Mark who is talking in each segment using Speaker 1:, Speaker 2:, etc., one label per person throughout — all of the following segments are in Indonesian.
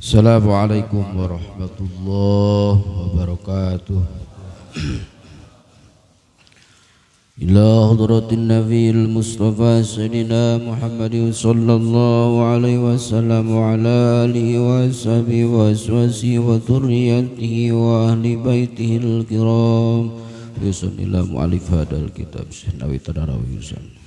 Speaker 1: Assalamualaikum warahmatullahi wabarakatuh. Ila hadratin nabiyil mustafa sayyidina Muhammadin sallallahu alaihi wasallam wa ala alihi wa sahbihi wa aswasi wa dhurriyyatihi wa ahli baitihil kiram. Yusunillah mu'alif hadal kitab Nawawi Tadarawi Yusan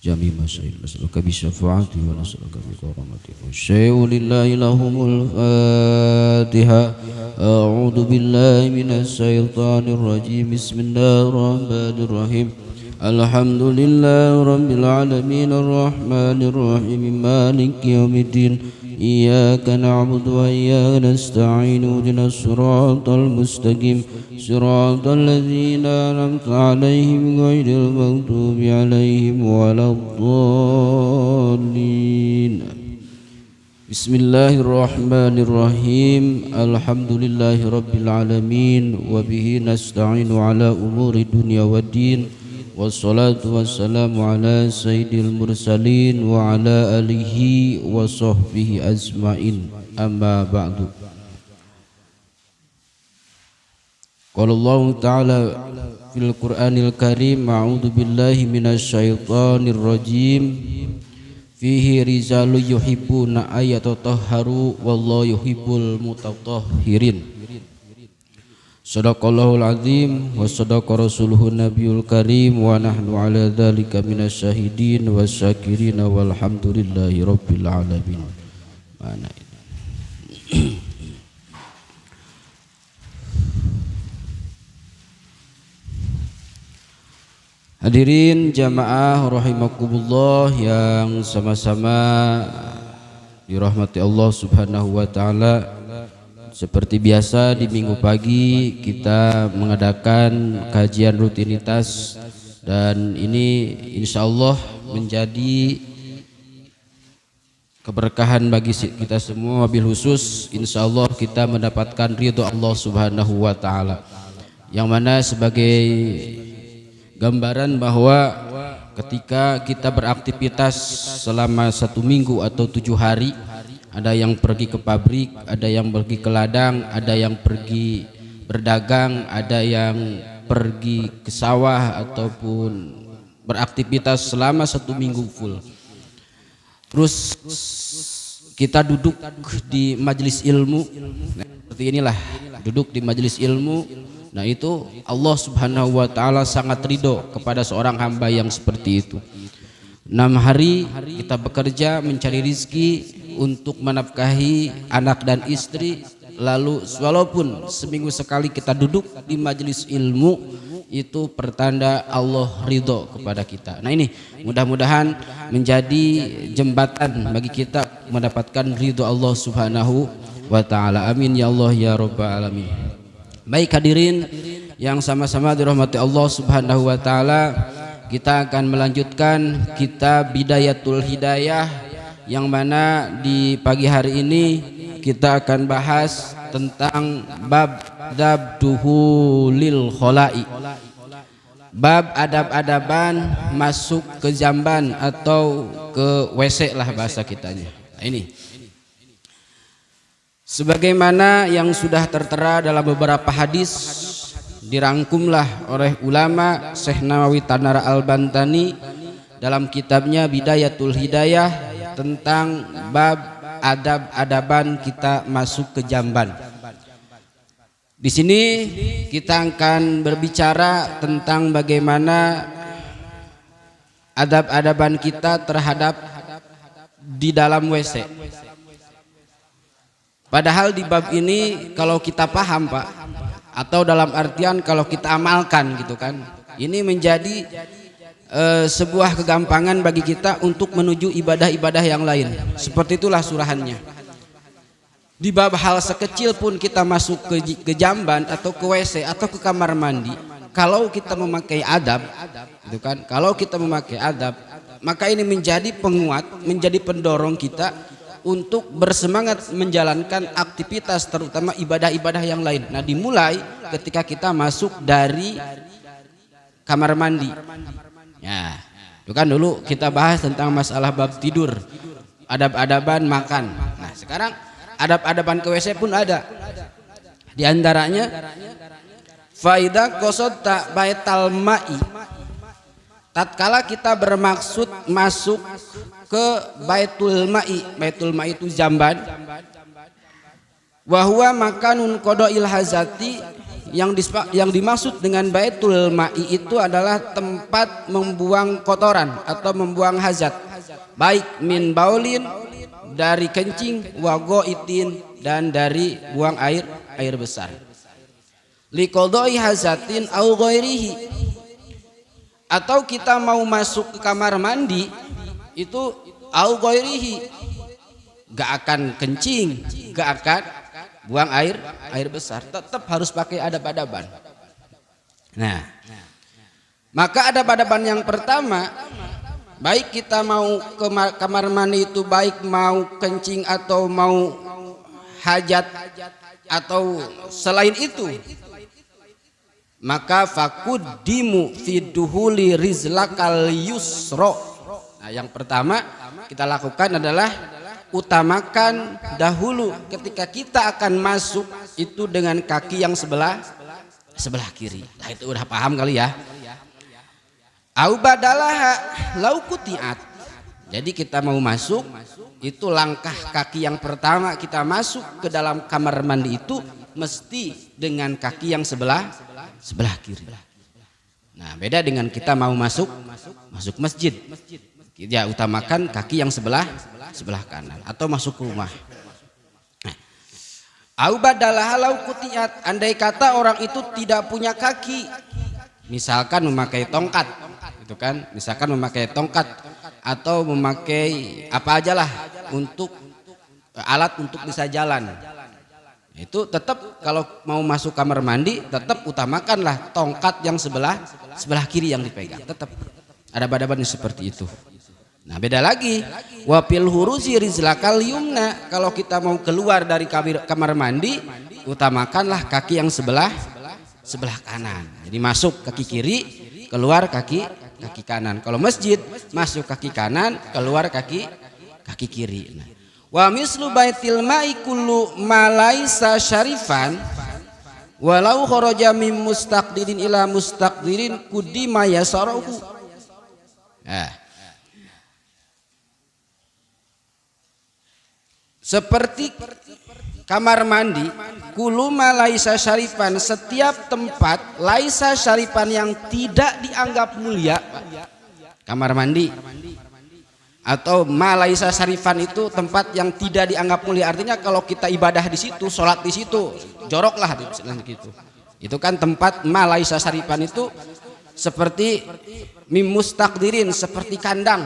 Speaker 1: Jami masail nas'aluka bi syafaati wa nas'aluka bi karamati syai'u lillahi lahumul fatiha. A'udzu billahi minas syaitanir rajim. Bismillahirrahmanirrahim. Alhamdulillahi rabbil alamin arrahmanir rahim maliki yaumiddin. Iyyaka na'budu wa iyyaka nasta'in ihdinas siratal mustaqim siratal ladzina an'amta 'alaihim ghairil maghdubi 'alaihim waladdallin. Bismillahirrahmanirrahim. Alhamdulillahi rabbil alamin wa bihi nasta'inu 'ala umuri dunya waddin. Wassalatu wassalamu ala sayyidil mursalin wa ala alihi wa sahbihi ajma'in. Amma ba'du. Qala Allah ta'ala fil Qur'anil Karim, a'udzu billahi minasy syaithanir rajim. Fihi rijalu yuhibbuna ayatatahharu wallahu yuhibbul mutatahhirin. Sadaqallahul azim wa sadaqa rasuluhun nabiyul karim wa nahnu ala dzalika minasyahidin wasyakirin walhamdulillahi rabbil alamin. Mana ini? Hadirin jamaah rahimakumullah yang sama-sama dirahmati Allah Subhanahu wa taala. Seperti biasa di minggu pagi kita mengadakan kajian rutinitas dan ini insya Allah menjadi keberkahan bagi kita semua, wabil khusus insya Allah kita mendapatkan ridho Allah Subhanahu wa ta'ala, yang mana sebagai gambaran bahwa ketika kita beraktivitas selama 1 minggu atau 7 hari, ada yang pergi ke pabrik, ada yang pergi ke ladang, ada yang pergi berdagang, ada yang pergi ke sawah ataupun beraktivitas selama 1 minggu full. Terus kita duduk di majelis ilmu, nah, seperti inilah, duduk di majelis ilmu. Nah itu Allah Subhanahu wa ta'ala sangat ridho kepada seorang hamba yang seperti itu. 6 hari kita bekerja mencari rizki untuk menafkahi anak dan istri, lalu walaupun seminggu sekali kita duduk di majelis ilmu, itu pertanda Allah ridho kepada kita. Nah ini mudah-mudahan menjadi jembatan bagi kita mendapatkan ridho Allah Subhanahu wa ta'ala. Amin ya Allah ya rabbal alamin. Baik hadirin yang sama-sama dirahmati Allah Subhanahu wa ta'ala, kita akan melanjutkan kitab Bidayatul Hidayah, yang mana di pagi hari ini kita akan bahas tentang bab dabduhu lil kholai, bab adab-adaban masuk ke jamban atau ke WC lah bahasa kitanya. Nah, ini sebagaimana yang sudah tertera dalam beberapa hadis, dirangkumlah oleh ulama Syekh Nawawi Tanara Al-Bantani dalam kitabnya Bidayatul Hidayah tentang bab adab-adaban kita masuk ke jamban. Di sini kita akan berbicara tentang bagaimana adab-adaban kita terhadap di dalam WC. Padahal di bab ini kalau kita paham Pak, atau dalam artian kalau kita amalkan gitu kan, ini menjadi sebuah kegampangan bagi kita untuk menuju ibadah-ibadah yang lain. Seperti itulah surahannya. Di bab hal sekecil pun kita masuk ke jamban atau ke WC atau ke kamar mandi, kalau kita memakai adab gitu kan, kalau kita memakai adab, maka ini menjadi penguat, menjadi pendorong kita untuk bersemangat menjalankan aktivitas terutama ibadah-ibadah yang lain. Nah dimulai ketika kita masuk dari kamar mandi. Ya, itu kan dulu kita bahas tentang masalah bab tidur, adab-adaban makan. Nah sekarang adab-adaban ke WC pun ada. Di antaranya faida qasadta baital ma'i, tatkala kita bermaksud masuk ke baitul ma'i. Baitul ma'i itu jamban. Wa huwa makanun qada'il hazati, yang dimaksud dengan baitul ma'i itu adalah tempat membuang kotoran atau membuang hazat, baik min baulin dari kencing, wa goitin dan dari buang air besar. Liqadai hazatin au ghairihi, atau kita mau masuk ke kamar mandi itu au ghairihi, gak akan kencing, gak akan buang air besar, tetap harus pakai adab-adaban. Nah, maka adab-adaban yang pertama, baik kita mau ke kamar mandi itu, baik mau kencing atau mau hajat atau selain itu, maka fakuddimu fi duhuli rizlakal yusra. Nah, yang pertama kita lakukan adalah utamakan dahulu ketika kita akan masuk itu dengan kaki yang sebelah kiri. Nah, itu udah paham kali ya. Au badalaha lau kutiat. Jadi kita mau masuk itu langkah kaki yang pertama kita masuk ke dalam kamar mandi itu mesti dengan kaki yang sebelah kiri. Nah, beda dengan kita mau masuk masjid. Ya, utamakan kaki yang sebelah kanan atau masuk rumah. Au badalah lau kutiat, andai kata orang itu tidak punya kaki, misalkan memakai tongkat, itu kan, misalkan memakai tongkat atau memakai apa aja lah untuk alat untuk bisa jalan. Itu tetap kalau mau masuk kamar mandi tetap utamakanlah tongkat yang sebelah kiri yang dipegang. Tetap ada adab-adaban seperti itu. Nah, beda lagi wapil huruzi rizlakal yumna, kalau kita mau keluar dari kamar mandi utamakanlah kaki yang sebelah kanan. Jadi masuk kaki kiri, keluar kaki kanan. Kalau masjid masuk kaki kanan, keluar kaki kiri. Nah, wa mislu baitil ma'i kullu ma laisa syarifan walau kharaja min mustaqdirin ila mustaqdirin kudima yasarahu. Nah, seperti kamar mandi, kuluma laisa syarifan, setiap tempat laisa syarifan yang tidak dianggap mulia, kamar mandi atau ma laisa syarifan itu tempat yang tidak dianggap mulia, artinya kalau kita ibadah di situ, sholat di situ, jorok lah gitu. Itu kan tempat ma laisa syarifan itu seperti mimustaqdirin, seperti kandang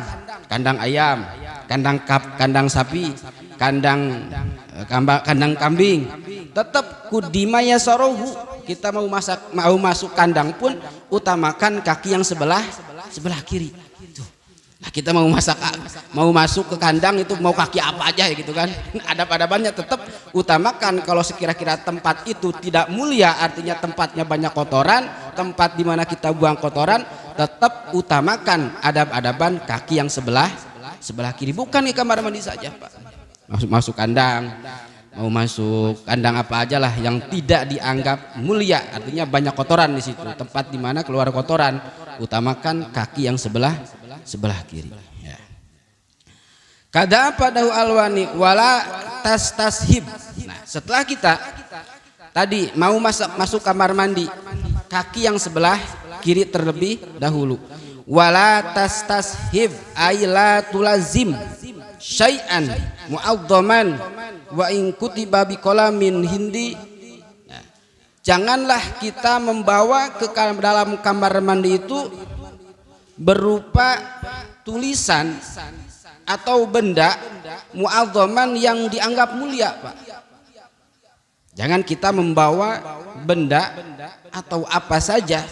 Speaker 1: ayam, kandang sapi, kandang kambing, tetap kudima yasarohu. Kita mau masuk kandang pun utamakan kaki yang sebelah kiri. Nah, kita mau masuk ke kandang itu mau kaki apa aja ya gitu kan. Adab-adabannya tetap utamakan kalau sekira-kira tempat itu tidak mulia, artinya tempatnya banyak kotoran, tempat di mana kita buang kotoran, tetap utamakan adab-adaban kaki yang sebelah kiri, bukan di kamar mandi saja, Pak. Masuk kandang, mau masuk kandang apa aja lah yang tidak dianggap mulia, artinya banyak kotoran di situ, tempat di mana keluar kotoran, utamakan kaki yang sebelah kiri. Ya. Kada padahu alwani wala tashib. Nah, setelah kita tadi mau masuk kamar mandi, kaki yang sebelah kiri terlebih dahulu. Wala tashib ay la tulazim syai'an mu'adzaman wa in kutiba biqalamin hindi. Nah, janganlah kita membawa ke dalam kamar mandi itu berupa tulisan atau benda mu'adzaman yang dianggap mulia, Pak. Jangan kita membawa benda atau apa saja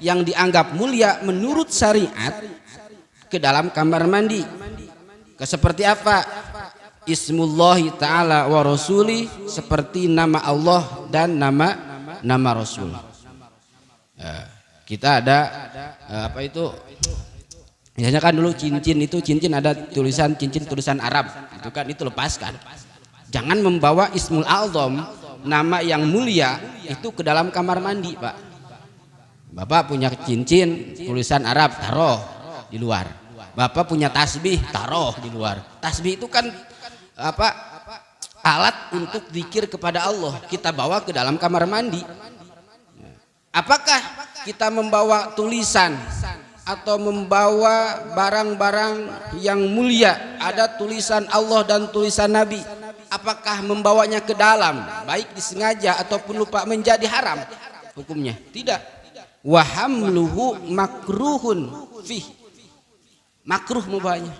Speaker 1: yang dianggap mulia menurut syariat ke dalam kamar mandi. Seperti apa? Ismullahi ta'ala wa rasuli, seperti nama Allah dan nama Rasul. Kita ada apa itu? Biasanya kan dulu cincin ada tulisan cincin tulisan Arab, itu kan itu lepaskan. Jangan membawa ismul a'zam, nama yang mulia itu ke dalam kamar mandi, Pak. Bapak punya cincin tulisan Arab, taruh di luar. Bapak punya tasbih, taruh di luar. Tasbih itu kan alat untuk zikir kepada Allah, kita bawa ke dalam kamar mandi. Apakah kita membawa tulisan atau membawa barang-barang yang mulia, ada tulisan Allah dan tulisan Nabi, apakah membawanya ke dalam baik disengaja ataupun lupa menjadi haram hukumnya? Tidak. Wa hamluhu makruhun fih, makruh membawanya,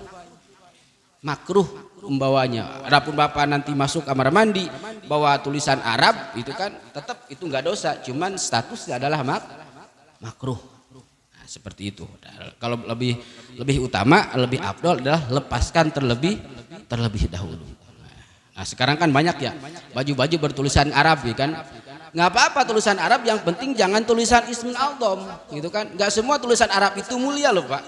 Speaker 1: makruh membawanya. Adapun Bapak nanti masuk kamar mandi bawa tulisan Arab itu kan tetap itu nggak dosa, cuman statusnya adalah makruh. Nah, seperti itu. Kalau lebih utama, lebih afdol adalah lepaskan terlebih dahulu. Nah, sekarang kan banyak ya baju-baju bertulisan Arab ya kan. Nggak apa-apa tulisan Arab, yang penting jangan tulisan ismul a'zam gitu kan. Nggak semua tulisan Arab itu mulia loh, Pak.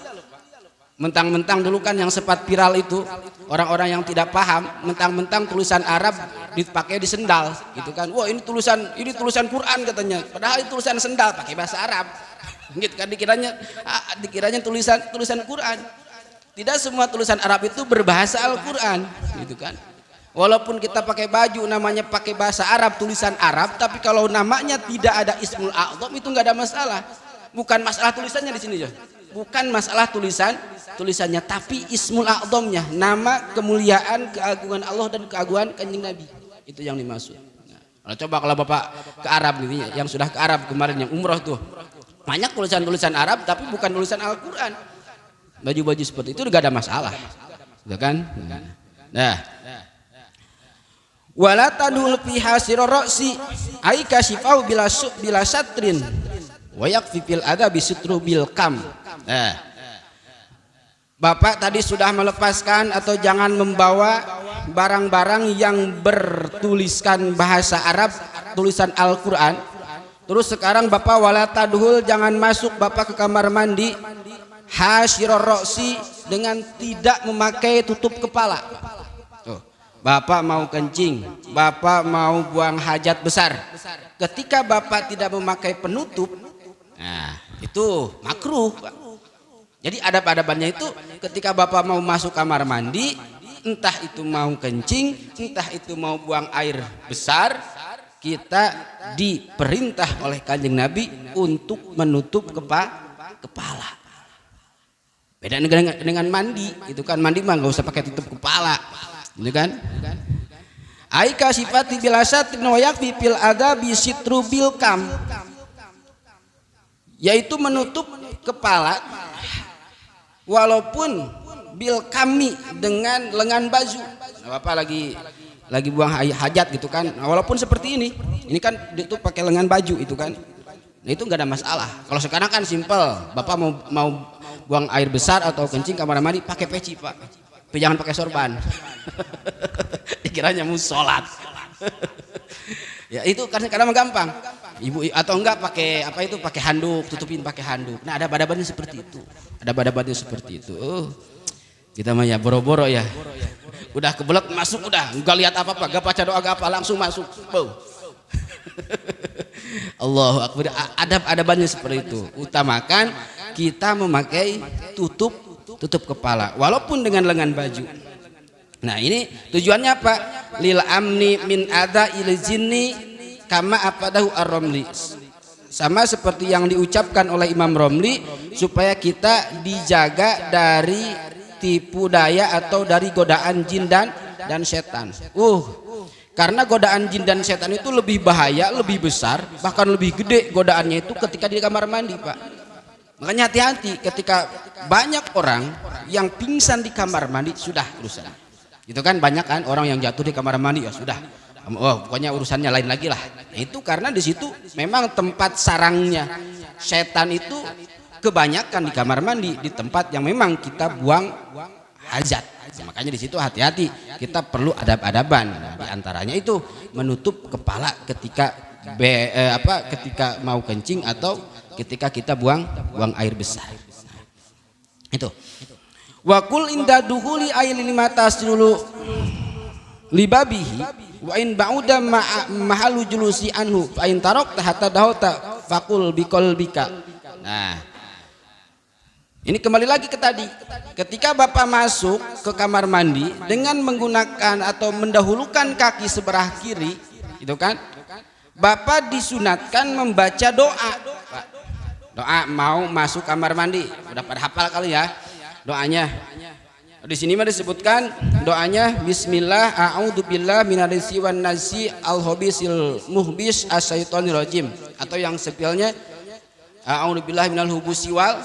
Speaker 1: Mentang-mentang dulu kan yang sempat viral itu orang-orang yang tidak paham, mentang-mentang tulisan Arab dipakai di sendal gitu kan. Wah, ini tulisan Quran katanya, padahal itu tulisan sendal pakai bahasa Arab gitu kan. Dikiranya tulisan Quran. Tidak semua tulisan Arab itu berbahasa Al-Quran gitu kan. Walaupun kita pakai baju namanya pakai bahasa Arab, tulisan Arab, tapi kalau namanya tidak ada ismul a'zam itu nggak ada masalah. Bukan masalah tulisannya di sini ya. Bukan masalah tulisannya, tapi ismul a'zamnya, nama kemuliaan, keagungan Allah dan keagungan Kanjeng Nabi. Itu yang dimaksud. Nah, coba kalau Bapak ke Arab nih, yang sudah ke Arab kemarin yang umroh tuh, banyak tulisan-tulisan Arab tapi bukan tulisan Al-Qur'an. Baju-baju seperti itu enggak ada masalah. Ya kan? Nah, wala tadul fi hasir ra'si ay kasifau bila satrin wa yakfi fil adabi sitru bil kam. Nah, Bapak tadi sudah melepaskan atau jangan membawa barang-barang yang bertuliskan bahasa Arab, tulisan Al-Qur'an. Terus sekarang Bapak wala tadhul, jangan masuk Bapak ke kamar mandi hasiror roksi dengan tidak memakai tutup kepala. Tuh, Bapak mau kencing, Bapak mau buang hajat besar, ketika Bapak tidak memakai penutup, nah itu makruh, Pak. Jadi adab-adabannya itu ketika Bapak mau masuk kamar mandi, entah itu mau kencing, entah itu mau buang air besar, kita diperintah oleh Kanjeng Nabi untuk menutup kepala. Beda dengan mandi, itu kan mandi mah nggak usah pakai tutup kepala, gitu kan? Aika sifati bilasat noyak fil adabi sitru bil kam, yaitu menutup kepala walaupun bil kami dengan lengan baju. Bapak lagi buang hajat gitu kan, walaupun seperti ini kan itu pakai lengan baju itu kan, nah, itu nggak ada masalah. Kalau sekarang kan simpel, Bapak mau buang air besar atau kencing kamar mandi pakai peci, Pak, tapi jangan pakai sorban. Dikiranya mau sholat. Ya itu karena gampang. Ibu atau enggak pakai pakai handuk, tutupin pakai handuk. Nah, ada badabannya seperti itu. Kita mah ya boro-boro ya. Udah kebelet masuk, udah enggak lihat apa-apa, enggak baca doa, enggak apa, langsung masuk. Allahu akbar. Adab-adabannya seperti itu. Utamakan kita memakai tutup kepala walaupun dengan lengan baju. Nah, ini tujuannya apa? Lil amni min adza il jinni kama apadahu ar-Romli. Sama seperti yang diucapkan oleh Imam Romli, supaya kita dijaga dari tipu daya atau dari godaan jin dan setan. Karena godaan jin dan setan itu lebih bahaya, lebih besar, bahkan lebih gede godaannya itu ketika di kamar mandi, Pak. Makanya hati-hati ketika banyak orang yang pingsan di kamar mandi, sudah urusan. Itu kan banyak kan orang yang jatuh di kamar mandi, ya sudah. Pokoknya urusannya lain lagi lah. Itu karena di situ memang tempat sarangnya setan itu kebanyakan di kamar mandi, di tempat yang memang kita buang hajat. Makanya di situ hati-hati, kita perlu adab-adaban. Di antaranya itu menutup kepala ketika ketika mau kencing atau ketika kita buang air besar. Itu. Wa kul inda dukhuli ailil matas dulu libabihi wa in ba'uda mahalu julusi anhu fa in tarakta hatta dahota faqul biqalbika. Nah, ini kembali lagi ke tadi, ketika bapak masuk ke kamar mandi dengan menggunakan atau mendahulukan kaki sebelah kiri, itu kan, bapak disunatkan membaca doa. Doa mau masuk kamar mandi, udah pada hafal kali ya doanya. Di sini mah disebutkan doanya Bismillah a'udzubillah minarisi wan nasi al-hobisil muhbis asyaitonir rajim, atau yang sepilnya a'udzubillah minal hubusi wal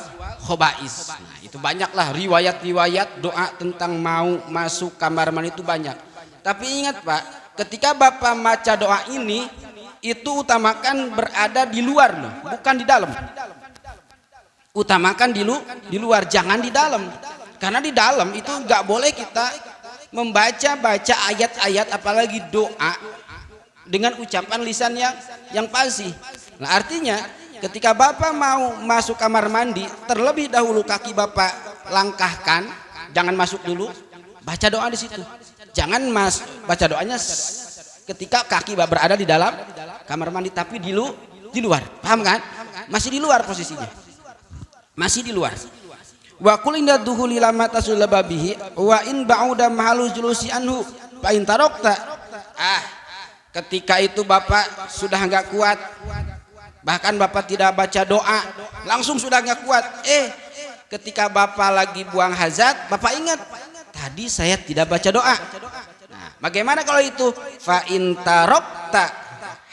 Speaker 1: khobais. Nah, itu banyaklah riwayat-riwayat doa tentang mau masuk kamar mandi itu banyak. Tapi ingat Pak, ketika bapak baca doa ini itu utamakan berada di luar loh, bukan di dalam. Utamakan di luar, jangan di dalam. Karena di dalam itu nggak boleh kita membaca ayat-ayat apalagi doa dengan ucapan lisan yang fasih. Nah, artinya ketika bapak mau masuk kamar mandi, terlebih dahulu kaki bapak langkahkan, jangan masuk dulu, baca doa di situ. Jangan baca doanya ketika kaki bapak berada di dalam kamar mandi, tapi di luar, paham kan? Masih di luar posisinya, masih di luar. Wa qul inda dukhuli lamma tasulababihi wa in ba'uda mahalu julusi anhu fa in tarakta. Ketika itu bapak sudah enggak kuat, bahkan bapak tidak baca doa, langsung sudah enggak kuat. Ketika bapak lagi buang hajat, bapak ingat tadi saya tidak baca doa. Nah, bagaimana kalau itu? Fa in tarakta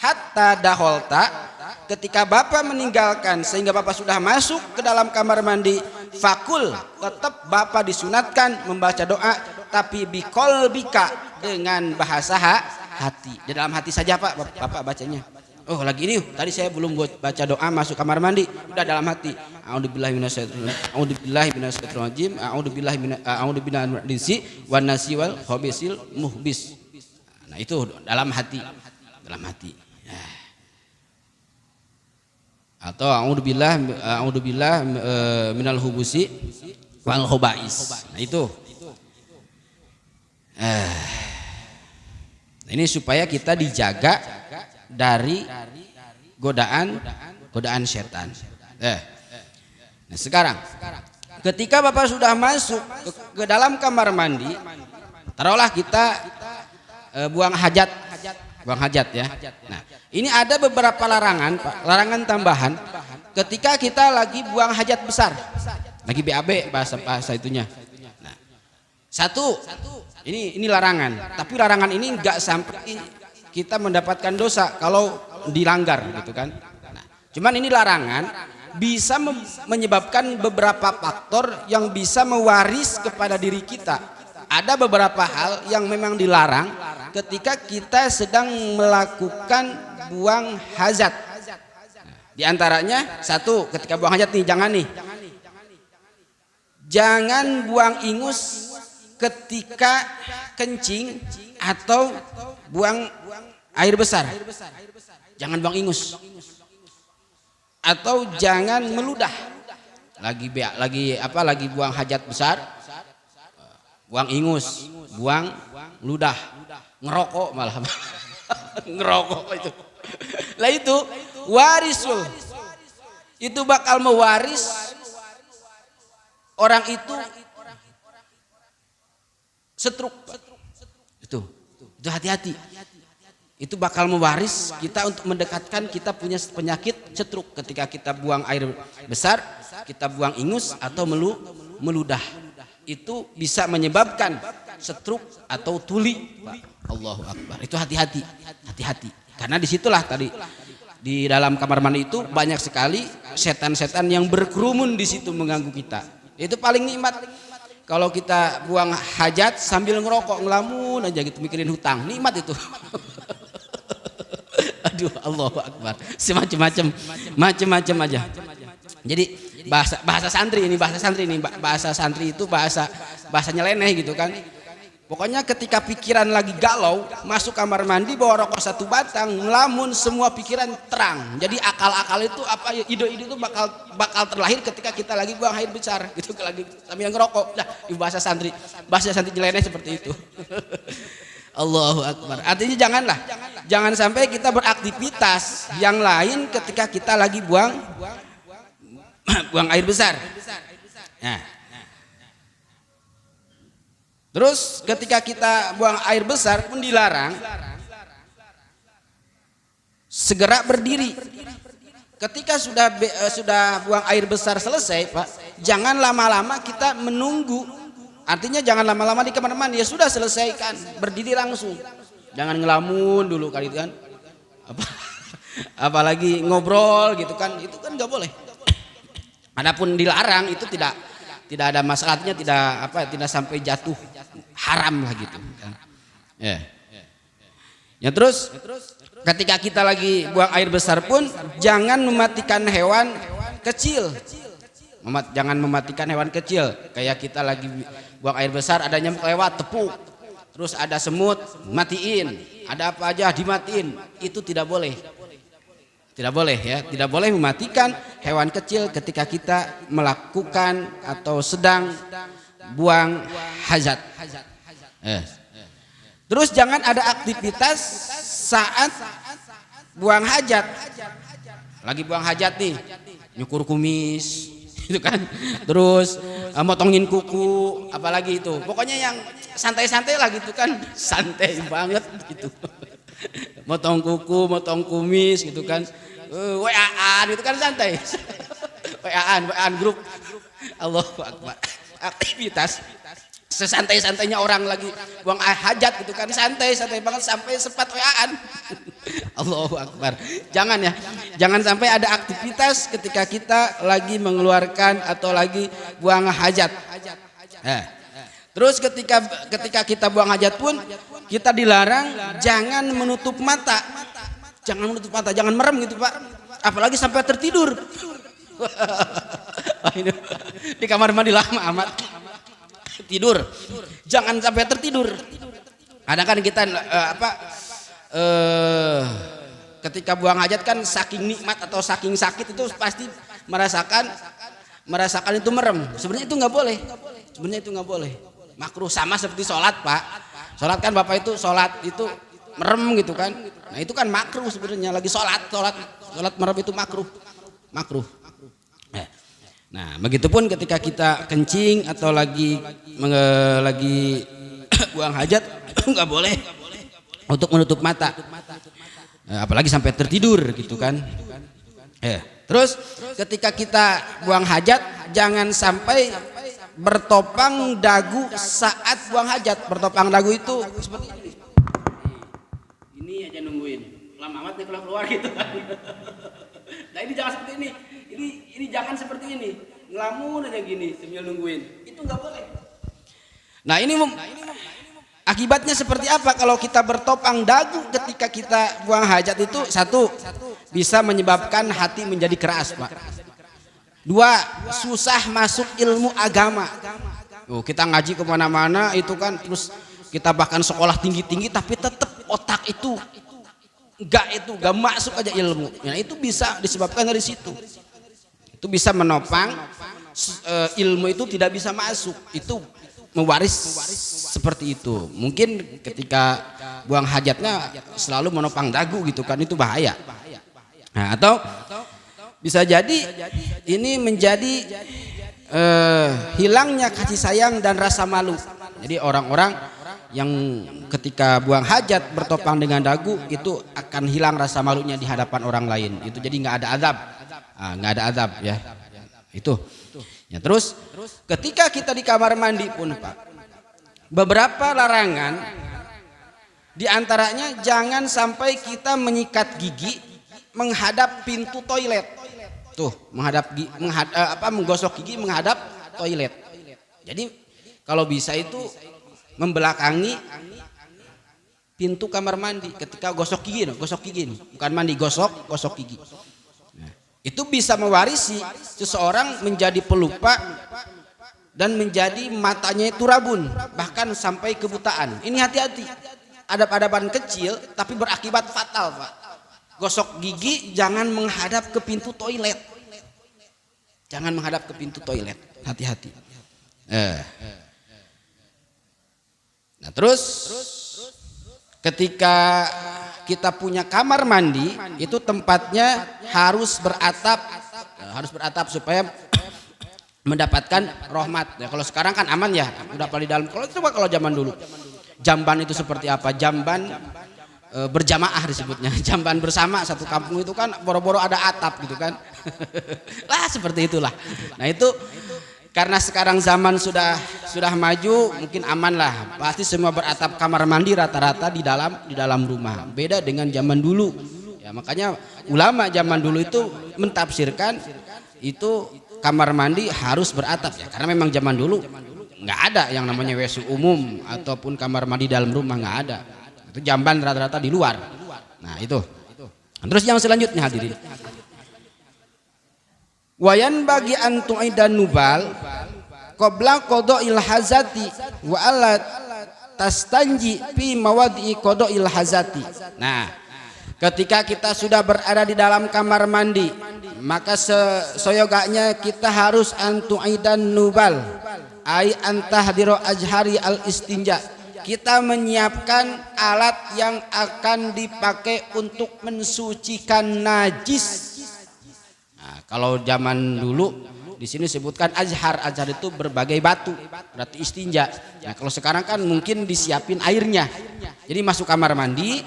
Speaker 1: hatta daholta. Ketika bapak meninggalkan sehingga bapak sudah masuk ke dalam kamar mandi, fakul, tetap bapak disunatkan membaca doa, tapi biqalbika, dengan bahasa hati. Di dalam hati saja Pak, bapak bacanya. Oh lagi ini, tadi saya belum baca doa masuk kamar mandi, udah dalam hati. A'udzubillahi minasyaitonir rajim, a'udzubillahi minarisi wan nasi wal khabisil muhbis. Nah itu dalam hati, dalam hati. Atau a'udzubillah minal hubusi wal khobais. Nah itu ini supaya kita dijaga dari godaan setan. Nah sekarang ketika bapak sudah masuk ke dalam kamar mandi, taruhlah kita buang hajat ya. Nah, ini ada beberapa larangan, Pak, larangan tambahan ketika kita lagi buang hajat besar, lagi BAB bahasa itunya. Nah, satu, ini larangan, tapi larangan ini enggak sampai kita mendapatkan dosa kalau dilanggar gitu kan. Nah, cuman ini larangan bisa menyebabkan beberapa faktor yang bisa mewaris kepada diri kita. Ada beberapa hal yang memang dilarang ketika kita sedang melakukan buang hajat. Di antaranya satu, ketika buang hajat nih, jangan buang ingus ketika kencing atau buang air besar. Jangan buang ingus. Atau jangan meludah. Lagi buang hajat besar, buang ingus, buang ludah, ngerokok malah. Ngerokok itu. Lah itu warisul. Itu bakal mewaris orang itu stroke. Itu hati-hati. Itu bakal mewaris kita untuk mendekatkan kita punya penyakit stroke ketika kita buang air besar, kita buang ingus atau meludah. Itu bisa menyebabkan stroke atau tuli. Allahu Akbar. Itu hati-hati. Karena disitulah tadi di dalam kamar mandi itu banyak sekali setan-setan yang berkerumun di situ mengganggu kita. Itu paling nikmat. Kalau kita buang hajat sambil ngerokok, ngelamun aja gitu, mikirin hutang, nikmat itu. Aduh, Allahu Akbar. Macam-macam aja. Jadi bahasa santri itu bahasa nyeleneh gitu kan. Pokoknya ketika pikiran lagi galau, masuk kamar mandi bawa rokok satu batang, ngelamun, semua pikiran terang. Jadi akal-akal itu apa ide-ide itu bakal terlahir ketika kita lagi buang air besar gitu, lagi sambil ngerokok. Nah, bahasa santri nyeleneh seperti itu. Allahu Akbar. Artinya jangan sampai kita beraktivitas yang lain ketika kita lagi buang air besar. Nah, terus ketika kita buang air besar pun dilarang segera berdiri. Ketika sudah buang air besar selesai, Pak, jangan lama-lama kita menunggu. Artinya jangan lama-lama di kamar mandi, ya sudah selesaikan, berdiri langsung. Jangan ngelamun dulu kali itu kan. Apalagi ngobrol gitu kan, itu kan nggak boleh. Adapun dilarang itu tidak ada masalahnya, tidak sampai jatuh haram lah gitu kan. Ya terus ketika kita lagi buang air besar pun jangan mematikan hewan kecil. Jangan mematikan hewan kecil. Kayak kita lagi buang air besar, ada nyamuk lewat, tepuk. Terus ada semut, matiin. Ada apa aja dimatiin. Itu tidak boleh. Tidak boleh ya. Tidak boleh mematikan hewan kecil ketika kita melakukan atau sedang buang hajat. Terus jangan ada aktivitas saat buang hajat. Lagi buang hajat nih, nyukur kumis gitu kan, terus motongin kuku, apalagi itu, pokoknya yang santai-santai lah gitu kan, santai banget gitu. Motong kuku, motong kumis gitu kan, WA-an itu kan santai. WA-an grup. Allahu Akbar. Aktivitas sesantai-santainya orang lagi buang hajat gitu kan, santai banget sampai sempat WA-an. Allahu Akbar. Jangan ya, jangan sampai ada aktivitas ketika kita lagi mengeluarkan atau lagi buang hajat. Terus ketika kita buang hajat pun kita dilarang jangan menutup mata. Jangan menutup mata, jangan merem gitu Pak. Apalagi sampai tertidur. Di kamar mandi lama amat. Tidur, jangan sampai tertidur. Kadang kan kita ketika buang hajat kan saking nikmat atau saking sakit itu pasti merasakan itu merem. Sebenarnya itu nggak boleh. Makruh, sama seperti sholat Pak. Sholat kan Bapak itu sholat itu merem gitu kan. Nah itu kan makruh sebenarnya, lagi sholat merem itu makruh. Nah, begitupun ketika kita kencing atau lagi buang hajat nggak boleh untuk menutup mata, apalagi sampai tertidur gitu kan. Terus ketika kita buang hajat jangan sampai bertopang dagu saat buang hajat. Bertopang dagu itu seperti ini. Ini aja nungguin, lama amat nih keluar gitu kan. Nah ini jangan seperti ini. Ini jangan seperti ini, ngelamun aja gini sambil nungguin, itu nggak boleh. Nah ini akibatnya seperti apa kalau kita bertopang dagu ketika kita buang hajat itu? Satu, bisa menyebabkan hati menjadi keras Pak. Dua, susah masuk ilmu agama. Kita ngaji kemana-mana itu kan, terus kita bahkan sekolah tinggi-tinggi tapi tetap otak itu nggak masuk aja ilmu. Nah itu bisa disebabkan dari situ. Itu bisa menopang ilmu itu tidak bisa masuk, itu mewaris seperti itu. Mungkin ketika buang hajatnya selalu menopang dagu gitu kan, itu bahaya. Nah, atau bisa jadi ini menjadi hilangnya kasih sayang dan rasa malu. Jadi orang-orang yang ketika buang hajat bertopang dengan dagu itu akan hilang rasa malunya di hadapan orang lain. Itu jadi nggak ada adab ya. Itu ya. Terus ketika kita di kamar mandi pun Pak, beberapa larangan diantaranya jangan sampai kita menyikat gigi menghadap pintu toilet. Tuh, menggosok gigi menghadap toilet. Jadi kalau bisa itu membelakangi pintu kamar mandi ketika gosok gigi bukan mandi, gosok gigi. Itu bisa mewarisi seseorang menjadi pelupa dan menjadi matanya itu rabun, bahkan sampai kebutaan. Ini hati-hati, adab-adaban kecil tapi berakibat fatal Pak. Gosok gigi jangan menghadap ke pintu toilet, hati-hati. Nah terus ketika kita punya kamar mandi itu tempatnya harus beratap supaya mendapatkan rahmat. Ya, kalau sekarang kan aman ya, udah paling dalam. Kalau zaman dulu, jamban itu seperti apa? Jamban berjamaah disebutnya, jamban bersama satu kampung itu kan boro-boro ada atap gitu kan. Lah seperti itulah. Nah itu karena sekarang zaman sudah maju, mungkin aman lah. Pasti semua beratap kamar mandi rata-rata di dalam rumah. Beda dengan zaman dulu. Ya makanya ulama zaman dulu itu mentafsirkan itu kamar mandi harus beratap ya, karena memang zaman dulu nggak ada yang namanya WC umum ataupun kamar mandi dalam rumah, nggak ada. Itu jamban rata-rata di luar. Nah itu. Terus yang selanjutnya hadirin. Wayan bagi antu aidan nubal qabla qada'il hazati wa alla tastanji fi mawadi'i qada'il hazati. Nah, ketika kita sudah berada di dalam kamar mandi, maka seyogyanya kita harus antu aidan nubal ai antahdiro ajhari al istinja. Kita menyiapkan alat yang akan dipakai untuk mensucikan najis. Nah, kalau zaman dulu di sini sebutkan azhar itu berbagai batu, berarti istinja. Nah, kalau sekarang kan mungkin disiapin airnya. Jadi masuk kamar mandi,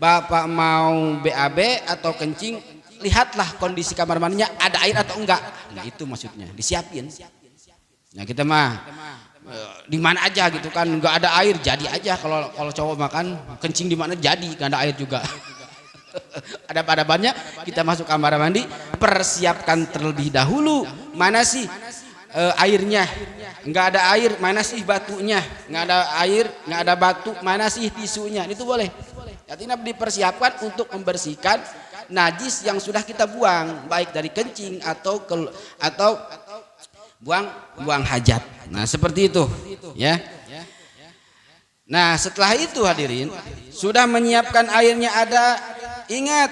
Speaker 1: Bapak mau BAB atau kencing, lihatlah kondisi kamar mandinya ada air atau enggak. Nah, itu maksudnya, disiapin. Nah, kita mah di mana aja gitu kan, enggak ada air jadi aja. Kalau cowok makan kencing di mana jadi, enggak ada air juga. Ada pada-padanya kita masuk kamar mandi, persiapkan terlebih dahulu. Mana sih airnya? Enggak ada air, mana sih batunya? Enggak ada air, enggak ada batu, mana sih tisunya? Itu boleh. Artinya dipersiapkan untuk membersihkan najis yang sudah kita buang, baik dari kencing atau buang hajat. Nah, seperti itu, ya. Nah, setelah itu hadirin, sudah menyiapkan airnya ada, ingat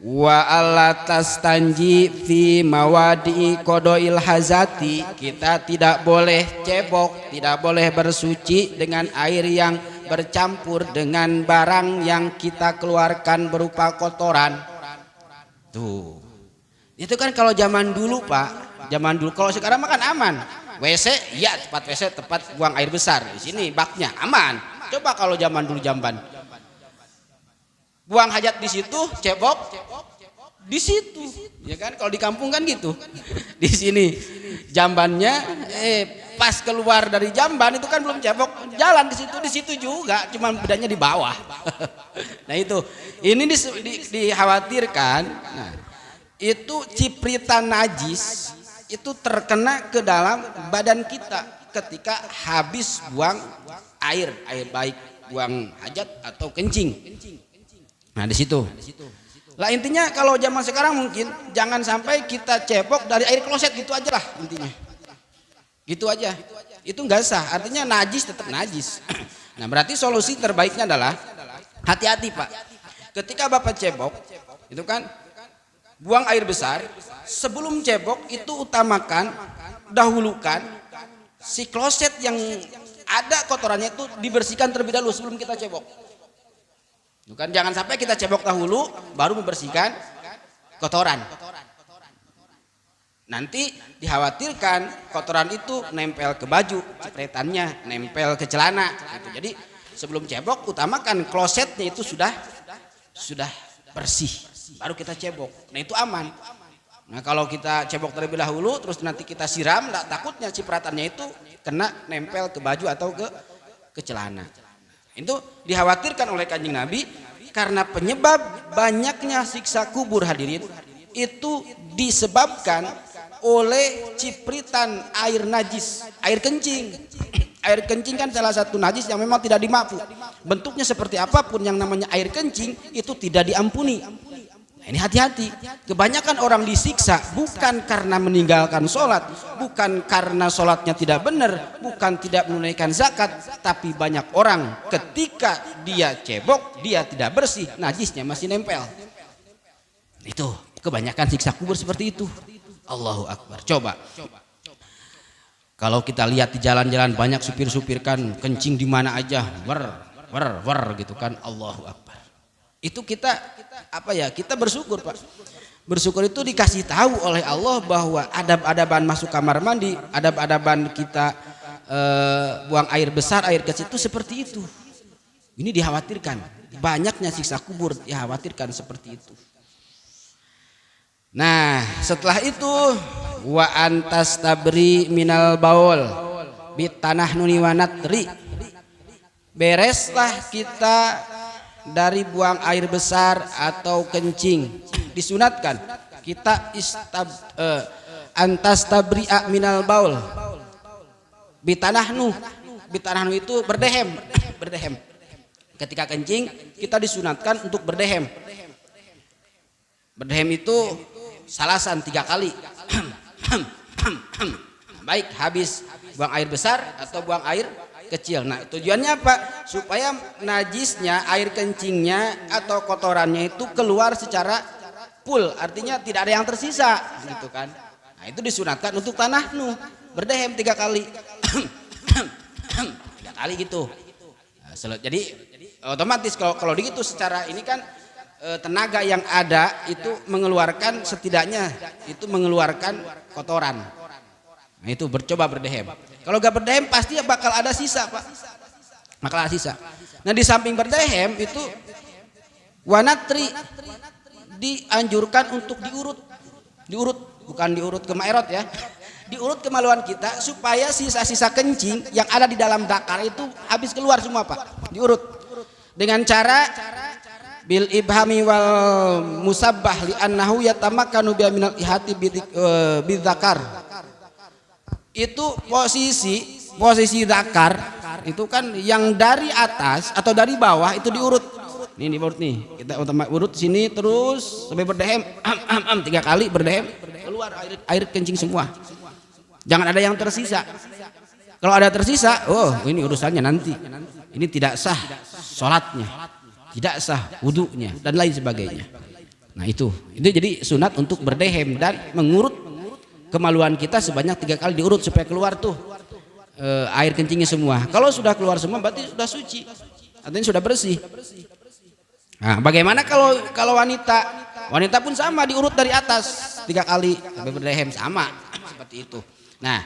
Speaker 1: wa alla tastanji fi mawadi qadail hazati. Kita tidak boleh cebok, tidak boleh bersuci dengan air yang bercampur dengan barang yang kita keluarkan berupa kotoran. Tuh. Itu kan kalau zaman dulu, Pak. Zaman dulu. Kalau sekarang makan aman. WC, ya tempat WC, tempat buang air besar. Di sini baknya aman. Coba kalau zaman dulu jamban. Buang hajat di situ, cebok di situ. Ya kan kalau di kampung kan gitu. Di sini jambannya pas keluar dari jamban itu kan belum cebok, jalan di situ juga, cuman bedanya di bawah. Nah itu, ini dikhawatirkan. Nah, itu cipritan najis itu terkena ke dalam badan kita ketika habis buang air baik buang hajat atau kencing. Nah di situ. Lah intinya kalau zaman sekarang mungkin jangan sampai kita cebok dari air kloset, gitu aja lah intinya. Gitu aja. Itu enggak sah. Artinya najis tetap najis. Nah, berarti solusi terbaiknya adalah hati-hati, Pak. Ketika Bapak cebok, itu kan buang air besar, sebelum cebok itu utamakan, dahulukan si kloset yang ada kotorannya itu dibersihkan terlebih dahulu sebelum kita cebok. Bukan, jangan sampai kita cebok dahulu baru membersihkan kotoran. Nanti dikhawatirkan kotoran itu nempel ke baju, cipretannya nempel ke celana. Gitu. Jadi sebelum cebok utamakan klosetnya itu sudah bersih, baru kita cebok. Nah itu aman. Nah kalau kita cebok terlebih dahulu terus nanti kita siram, takutnya cipratannya itu kena nempel ke baju atau ke celana. Itu dikhawatirkan oleh Kanjeng Nabi karena penyebab banyaknya siksa kubur hadirin itu disebabkan oleh cipritan air najis, air kencing. Air kencing kan salah satu najis yang memang tidak dimaafkan. Bentuknya seperti apapun yang namanya air kencing itu tidak diampuni. Nah, ini hati-hati. Kebanyakan orang disiksa bukan karena meninggalkan sholat, bukan karena sholatnya tidak benar, bukan tidak menunaikan zakat, tapi banyak orang ketika dia cebok, dia tidak bersih, najisnya masih nempel. Itu kebanyakan siksa kubur seperti itu. Allahu Akbar. Coba. Kalau kita lihat di jalan-jalan banyak supir-supir kan kencing di mana aja, War gitu kan, Allahu Akbar. Itu kita apa ya? Kita bersyukur, Pak. Bersyukur itu dikasih tahu oleh Allah bahwa adab-adaban masuk kamar mandi, adab-adaban kita buang air besar, air kecil itu seperti itu. Ini dikhawatirkan. Banyaknya siksa kubur dikhawatirkan seperti itu. Nah, setelah itu wa antas tabri minal baul bitanah nuni wanatri. Bereslah kita dari buang air besar atau kencing. Disunatkan kita antas tabri'a minal baul bitanahnu. Bitanahnu itu berdehem. Ketika kencing kita disunatkan untuk berdehem. Berdehem itu salasan 3 kali. Baik habis buang air besar atau buang air kecil. Nah, tujuannya apa? Supaya najisnya, air kencingnya atau kotorannya itu keluar secara full, artinya tidak ada yang tersisa, gitu kan. Nah, itu disunatkan untuk tanahnu, berdehem 3 kali. 3 kali gitu. Nah, jadi otomatis kalau begitu secara ini kan tenaga yang ada itu mengeluarkan setidaknya itu mengeluarkan kotoran. Nah, itu coba berdehem. Kalau gak berdehem pasti bakal ada sisa, Pak. Bakal ada sisa. Nah, di samping berdehem itu wanatri dianjurkan untuk diurut, bukan diurut ke maerot ya. Diurut kemaluan kita supaya sisa-sisa kencing yang ada di dalam dakar itu habis keluar semua, Pak. Diurut dengan cara bil ibhami wal musabbah li annahu yatamakkanu bi minal ihati bidzakar. Itu posisi dakar itu kan yang dari atas atau dari bawah itu diurut. Nih diurut nih. Kita urut sini terus sampai berdehem 3 kali berdehem, keluar air kencing semua. Jangan ada yang tersisa. Kalau ada tersisa, oh ini urusannya nanti. Ini tidak sah sholatnya, tidak sah wudunya dan lain sebagainya. Nah, itu jadi sunat untuk berdehem dan mengurut kemaluan kita sebanyak 3 kali, diurut supaya keluar tuh air kencingnya semua. Kalau sudah keluar semua berarti sudah suci, artinya sudah bersih. Nah, bagaimana kalau wanita pun sama, diurut dari atas 3 kali sampai berdehem, sama seperti itu. Nah,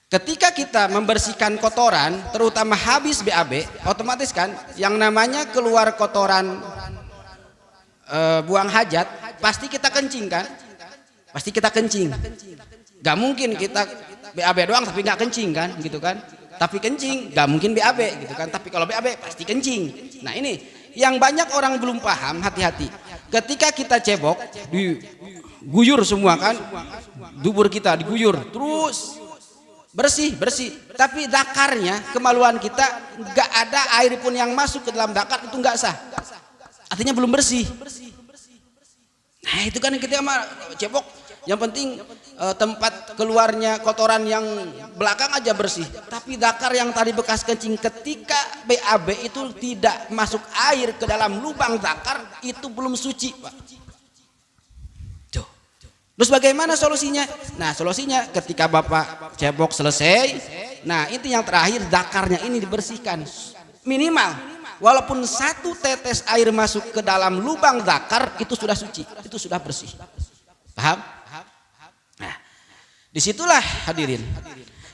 Speaker 1: ketika kita membersihkan kotoran terutama habis BAB, otomatis kan yang namanya keluar kotoran buang hajat pasti kita kencing kan. Pasti kita kencing, gak mungkin kita BAB doang tapi gak kencing kan, gitu kan. Tapi kencing gak mungkin BAB gitu kan, tapi kalau BAB pasti kencing. Nah, ini yang banyak orang belum paham, hati-hati. Ketika kita cebok, diguyur semua kan, dubur kita diguyur, terus bersih, tapi dakarnya, kemaluan kita gak ada air pun yang masuk ke dalam dakar, itu gak sah, artinya belum bersih. Nah, itu kan kita cebok, yang penting tempat keluarnya kotoran yang belakang aja bersih, tapi dakar yang tadi bekas kencing ketika BAB itu tidak masuk air ke dalam lubang dakar, itu belum suci, Pak. Tuh. Terus bagaimana solusinya? Nah, solusinya ketika Bapak cebok selesai, nah itu yang terakhir dakarnya ini dibersihkan minimal. Walaupun 1 tetes air masuk ke dalam lubang dakar itu sudah suci, itu sudah bersih. Paham? Nah, disitulah hadirin.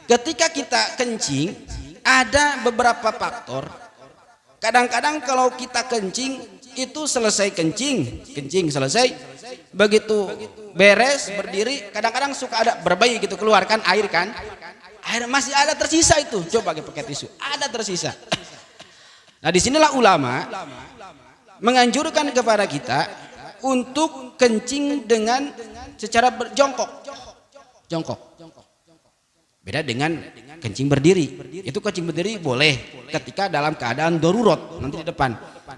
Speaker 1: Ketika kita kencing ada beberapa faktor. Kadang-kadang kalau kita kencing itu selesai kencing selesai, begitu beres berdiri, kadang-kadang suka ada berbayi gitu, keluarkan air kan. Air masih ada tersisa itu. Coba pakai tisu, ada tersisa. Nah, disinilah ulama menganjurkan kepada kita untuk kencing dengan secara jongkok. Beda dengan kencing berdiri. Itu kencing berdiri boleh ketika dalam keadaan darurat, nanti di depan.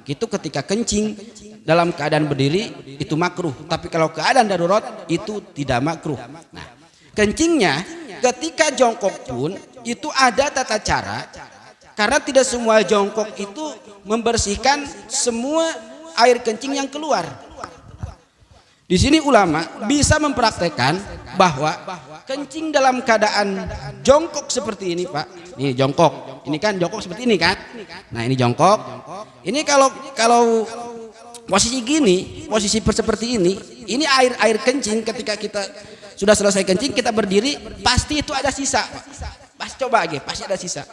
Speaker 1: Itu ketika kencing dalam keadaan berdiri itu makruh. Tapi kalau keadaan darurat itu tidak makruh. Nah, kencingnya ketika jongkok pun itu ada tata cara. Karena tidak semua jongkok itu membersihkan semua air kencing yang keluar. Di sini ulama bisa mempraktekkan bahwa kencing dalam keadaan jongkok seperti ini, Pak. Ini jongkok. Ini kan jongkok seperti ini kan? Nah, ini jongkok. Ini kalau posisi gini, posisi seperti ini air kencing ketika kita sudah selesai kencing, kita berdiri, pasti itu ada sisa. Pas coba aja, pasti ada sisa.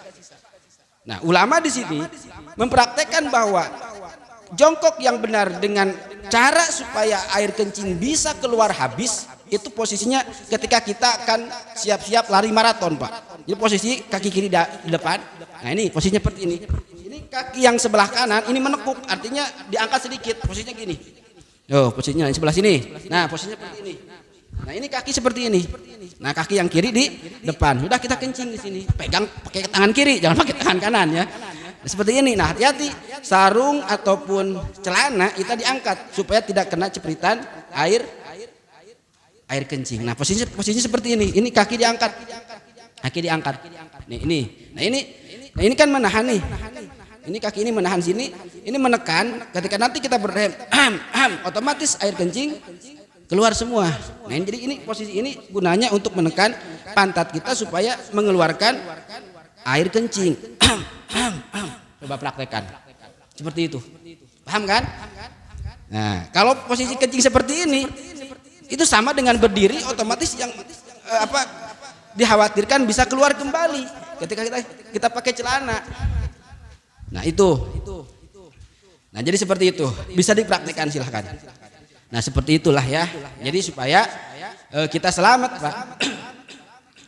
Speaker 1: Nah, ulama di sini mempraktekkan bahwa jongkok yang benar dengan cara supaya air kencing bisa keluar habis, itu posisinya ketika kita akan siap-siap lari maraton, Pak. Jadi posisi kaki kiri di depan. Nah, ini posisinya seperti ini. Ini kaki yang sebelah kanan ini menekuk, artinya diangkat sedikit, posisinya gini. Oh, posisinya di sebelah sini. Nah, posisinya seperti ini. Nah, ini kaki seperti ini. Nah, kaki yang kiri di depan. Sudah kita kencing di sini. Pegang pakai tangan kiri, jangan pakai tangan kanan ya. Seperti ini. Nah, hati-hati sarung ataupun celana kita diangkat supaya tidak kena cepritan air kencing. Nah, posisinya seperti ini. Ini kaki diangkat. Kaki diangkat. Nih, ini. Nah, ini kan menahan nih. Ini kaki ini menahan sini, ini menekan. Ketika nanti kita berem, otomatis air kencing keluar semua. Nah, jadi ini posisi ini gunanya untuk menekan pantat kita supaya mengeluarkan air kencing. Coba praktekkan. Seperti itu. Paham kan? Nah, kalau posisi kencing seperti ini, itu sama dengan berdiri, otomatis yang dikhawatirkan bisa keluar kembali ketika kita pakai celana. Nah, itu. Nah, jadi seperti itu. Bisa dipraktekkan, silahkan. Nah, seperti itulah ya. Jadi supaya kita selamat, Pak.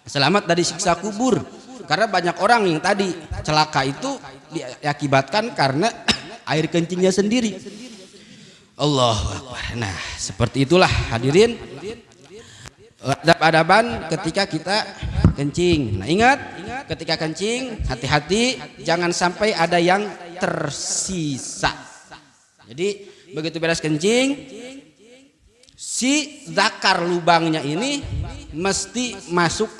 Speaker 1: Selamat dari siksa kubur. Karena banyak orang yang tadi celaka itu diakibatkan karena air kencingnya sendiri. Allahu Akbar. Nah, seperti itulah hadirin adab-adaban ketika kita kencing. Nah, ingat ketika kencing hati-hati jangan sampai ada yang tersisa. Jadi begitu beres kencing, si zakar lubangnya ini mesti masuk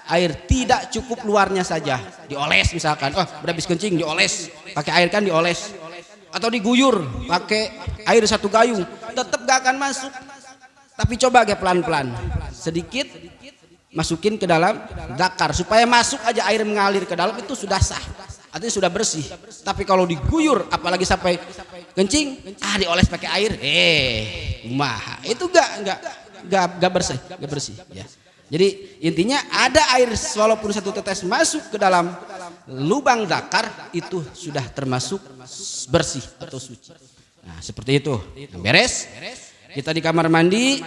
Speaker 1: air, tidak cukup luarnya saja. Dioles misalkan, udah habis kencing dioles, pakai air kan dioles, atau diguyur pakai air satu gayung, tetap gak akan masuk. Tapi coba kayak pelan-pelan, sedikit masukin ke dalam zakar supaya masuk aja air mengalir ke dalam, itu sudah sah, artinya sudah bersih. Tapi kalau diguyur apalagi sampai kencing, dioles pakai air, itu gak bersih ya. Jadi intinya ada air walaupun satu tetes masuk ke dalam lubang zakar, itu sudah termasuk bersih atau suci. Nah, seperti itu. Beres. Kita di kamar mandi,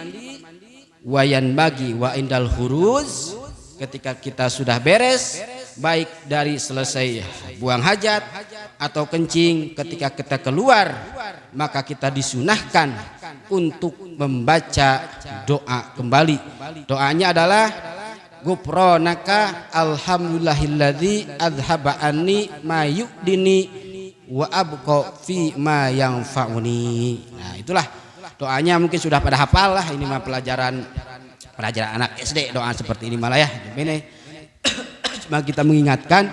Speaker 1: wayan bagi wa indal huruz, ketika kita sudah beres, baik dari selesai buang hajat atau kencing, ketika kita keluar, maka kita disunahkan untuk membaca doa kembali. Doanya adalah Ghufranaka alhamdulillahilladzi adhaba anni ma yu'dini wa abqa fi ma yanfa'uni. Nah, itulah doanya, mungkin sudah pada hafal lah, ini mah pelajaran anak SD, doa seperti ini malah ya. Ini cuma kita mengingatkan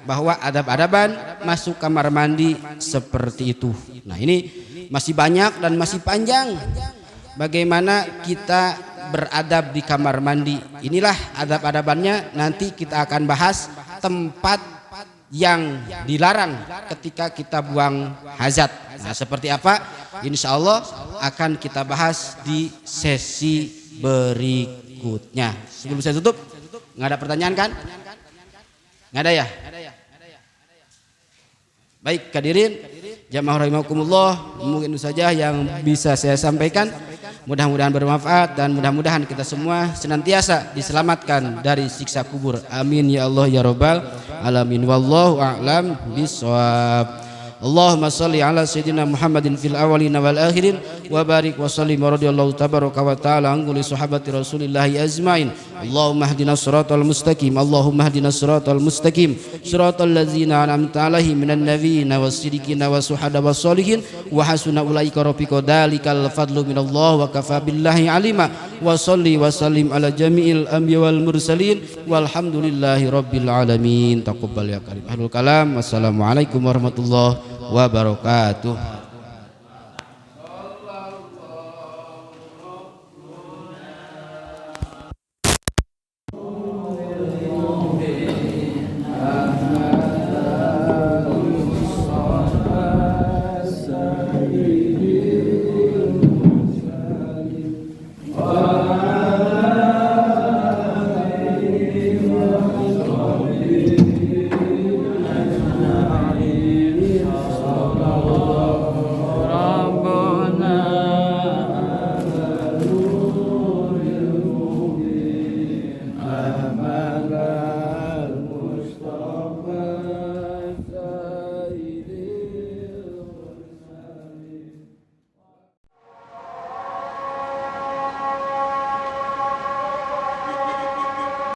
Speaker 1: bahwa adab-adaban masuk kamar mandi seperti itu. Nah, ini masih banyak dan masih panjang bagaimana kita beradab di kamar mandi. Inilah adab-adabannya, nanti kita akan bahas tempat yang dilarang ketika kita buang hajat. Nah, seperti apa? Insya Allah akan kita bahas di sesi berikutnya. Sebelum saya tutup, nggak ada pertanyaan kan? Nggak ada ya? Baik, hadirin jamaah rahimakumullah, mungkin itu saja yang bisa saya sampaikan. Mudah-mudahan bermanfaat dan mudah-mudahan kita semua senantiasa diselamatkan dari siksa kubur. Amin ya Allah ya Rabbal alamin. Wallahu a'lam bishawab. Allahumma salli ala sayyidina Muhammadin fil awwalin wal akhirin wa barik wa sallim wa radiyallahu tabaraka wa ta'ala an kulli sahabati Rasulillahi azmain. Allahumma ihdinas siratal mustaqim. Allahumma ihdinas siratal mustaqim. Siratal ladzina an'amta 'alaihim minan nabiyyin was-siddiqin was-syuhada was-sholihin wa hasuna ulaika rafiqa. Dalikal fadlu minallah wa kafa billahi alima. Wa salli wa sallim ala jami'il anbiya wal mursalin walhamdulillahi rabbil alamin. Taqabbal ya karim. Ahlul kalam. Wassalamualaikum warahmatullahi wabarakatuh.